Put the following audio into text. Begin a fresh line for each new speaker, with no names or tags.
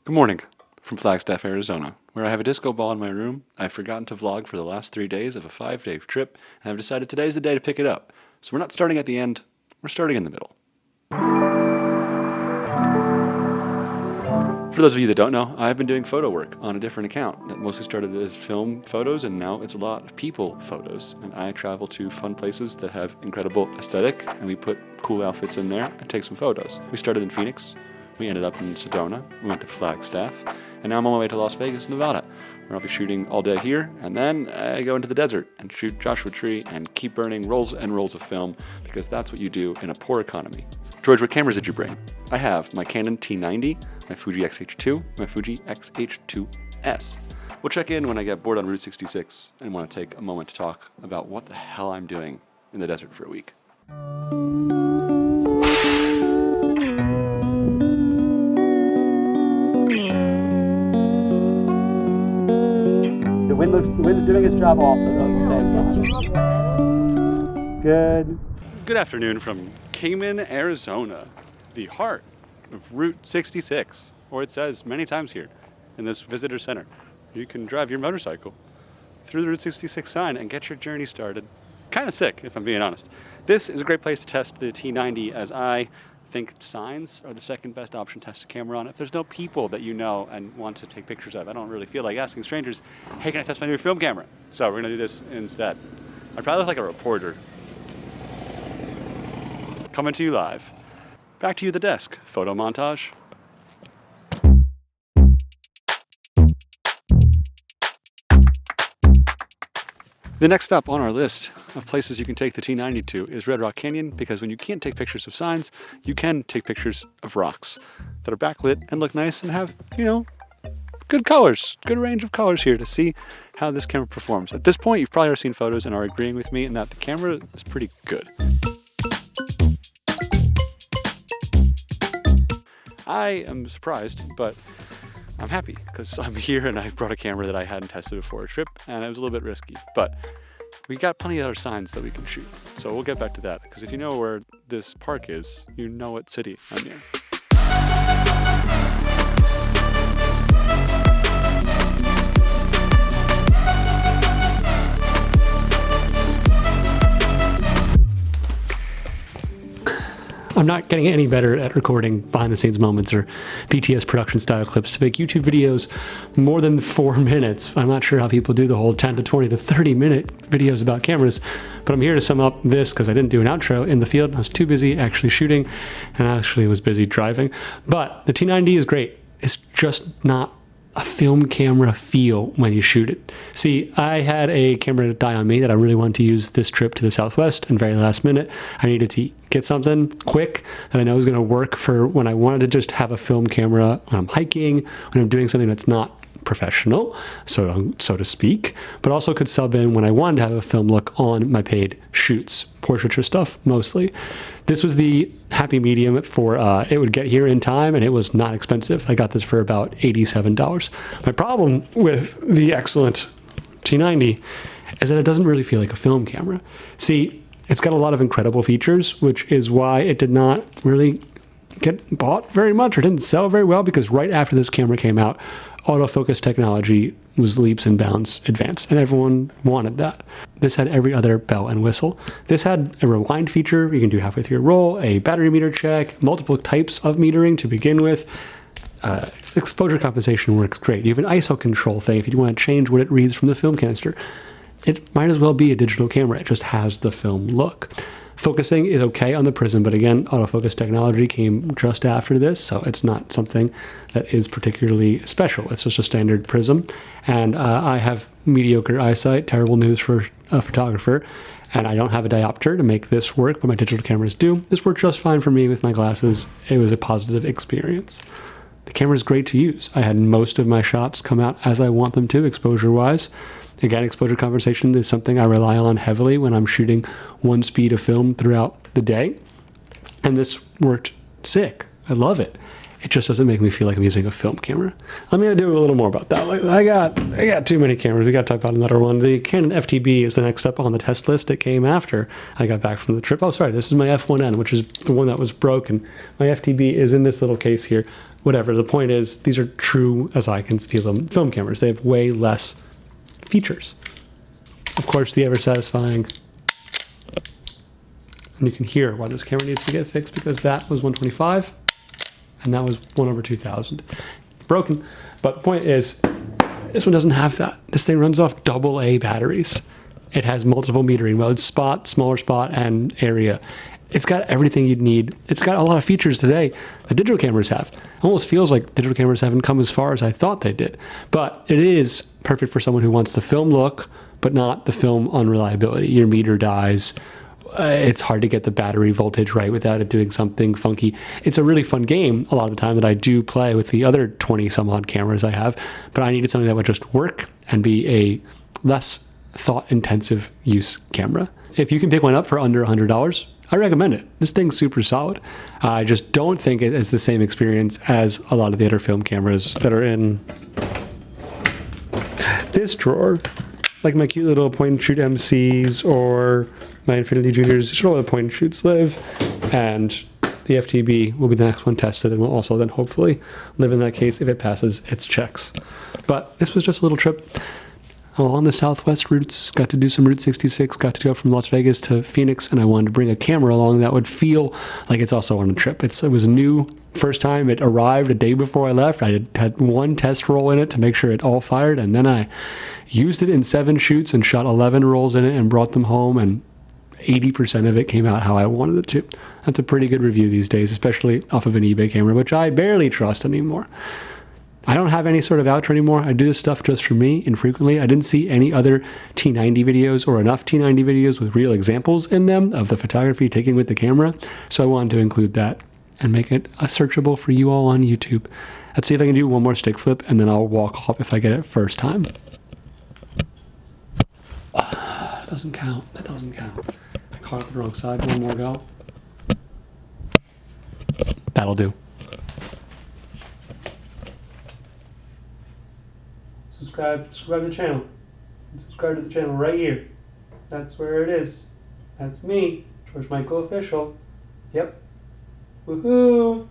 Good morning from Flagstaff, Arizona, where I have a disco ball in my room. I've forgotten to vlog for the last 3 days of a 5-day trip, and I've decided today's the day to pick it up. So we're not starting at the end, we're starting in the middle. For those of you that don't know, I've been doing photo work on a different account that mostly started as film photos, and now it's a lot of people photos. And I travel to fun places that have incredible aesthetic, and we put cool outfits in there and take some photos. We started in Phoenix. We ended up in Sedona, we went to Flagstaff, and now I'm on my way to Las Vegas, Nevada, where I'll be shooting all day here, and then I go into the desert and shoot Joshua Tree and keep burning rolls and rolls of film, because that's what you do in a poor economy. George, what cameras did you bring? I have my Canon T90, my Fuji X-H2, my Fuji X-H2S. We'll check in when I get bored on Route 66 and want to take a moment to talk about what the hell I'm doing in the desert for a week. The wind's doing its job also, though. Good afternoon from Cayman, Arizona, the heart of Route 66, or it says many times here in this visitor center. You can drive your motorcycle through the Route 66 sign and get your journey started. Kind of sick, if I'm being honest. This is a great place to test the T90, as I think signs are the second best option to test a camera on. If there's no people that you know and want to take pictures of, I don't really feel like asking strangers, hey, can I test my new film camera? So we're gonna do this instead. I'd probably look like a reporter. Coming to you live. Back to you at the desk. Photo montage. The next stop on our list of places you can take the T90 to is Red Rock Canyon, because when you can't take pictures of signs, you can take pictures of rocks that are backlit and look nice and have, good colors, good range of colors here to see how this camera performs. At this point, you've probably already seen photos and are agreeing with me in that the camera is pretty good. I am surprised, but I'm happy because I'm here and I brought a camera that I hadn't tested before a trip, and it was a little bit risky, but we got plenty of other signs that we can shoot. So we'll get back to that, because if you know where this park is, you know what city I'm near. I'm not getting any better at recording behind the scenes moments or BTS production style clips to make YouTube videos more than 4 minutes. I'm not sure how people do the whole 10 to 20 to 30 minute videos about cameras, but I'm here to sum up this because I didn't do an outro in the field. I was too busy actually shooting, and I actually was busy driving. But the T90 is great. It's just not a film camera feel when you shoot it. See, I had a camera die on me that I really wanted to use this trip to the Southwest, and very last minute, I needed to get something quick that I know is going to work for when I wanted to just have a film camera when I'm hiking, when I'm doing something that's not professional, so to speak, but also could sub in when I wanted to have a film look on my paid shoots, portraiture stuff mostly. This was the happy medium for it would get here in time, and it was not expensive. I got this for about $87. My problem with the excellent T90 is that it doesn't really feel like a film camera. See, it's got a lot of incredible features, which is why it did not really get bought very much or didn't sell very well, because right after this camera came out, autofocus technology was leaps and bounds advanced, and everyone wanted that. This had every other bell and whistle. This had a rewind feature you can do halfway through your roll, a battery meter check, multiple types of metering to begin with. Exposure compensation works great. You have an ISO control thing if you want to change what it reads from the film canister. It might as well be a digital camera. It just has the film look. Focusing is okay on the prism, but again, autofocus technology came just after this, so it's not something that is particularly special. It's just a standard prism, and I have mediocre eyesight, terrible news for a photographer, and I don't have a diopter to make this work, but my digital cameras do. This worked just fine for me with my glasses. It was a positive experience. The camera is great to use. I had most of my shots come out as I want them to, exposure-wise. Again, exposure compensation is something I rely on heavily when I'm shooting one speed of film throughout the day. And this worked sick. I love it. it just doesn't make me feel like I'm using a film camera. Let me do a little more about that. Like, I got too many cameras. We got to talk about another one. The Canon FTB is the next step on the test list. It came after I got back from the trip. Oh, sorry, this is my F1N, which is the one that was broken. My FTB is in this little case here. Whatever. The point is, these are true, as I can feel them, film cameras. They have way less features. Of course, the ever-satisfying. And you can hear why this camera needs to get fixed, because that was 125 and that was 1/2000. Broken. But the point is, this one doesn't have that. This thing runs off AA batteries. It has multiple metering modes, spot, smaller spot, and area. It's got everything you'd need. It's got a lot of features today that digital cameras have. It almost feels like digital cameras haven't come as far as I thought they did. But it is perfect for someone who wants the film look, but not the film unreliability. Your meter dies. It's hard to get the battery voltage right without it doing something funky. It's a really fun game a lot of the time that I do play with the other 20 some odd cameras I have, but I needed something that would just work and be a less thought intensive use camera. If you can pick one up for under $100, I recommend it. This thing's super solid. I just don't think it is the same experience as a lot of the other film cameras that are in this drawer, like my cute little point and shoot MCs or my Infinity Juniors. Just all the point and shoots live, and the FTB will be the next one tested, and will also then hopefully live in that case if it passes its checks. But this was just a little trip along the Southwest routes. Got to do some Route 66, got to go from Las Vegas to Phoenix, and I wanted to bring a camera along that would feel like it's also on a trip. It was new. First time it arrived a day before I left. I had one test roll in it to make sure it all fired, and then I used it in 7 shoots and shot 11 rolls in it and brought them home, and 80% of it came out how I wanted it to. That's a pretty good review these days, especially off of an eBay camera, which I barely trust anymore. I don't have any sort of outro anymore. I do this stuff just for me infrequently. I didn't see any other T90 videos or enough T90 videos with real examples in them of the photography taken with the camera, so I wanted to include that and make it searchable for you all on YouTube. Let's see if I can do one more stick flip, and then I'll walk off if I get it first time. That doesn't count. That doesn't count. I caught it the wrong side. One more go. That'll do. Subscribe to the channel. Subscribe to the channel right here. That's where it is. That's me, George Michael Official. Yep. Woohoo!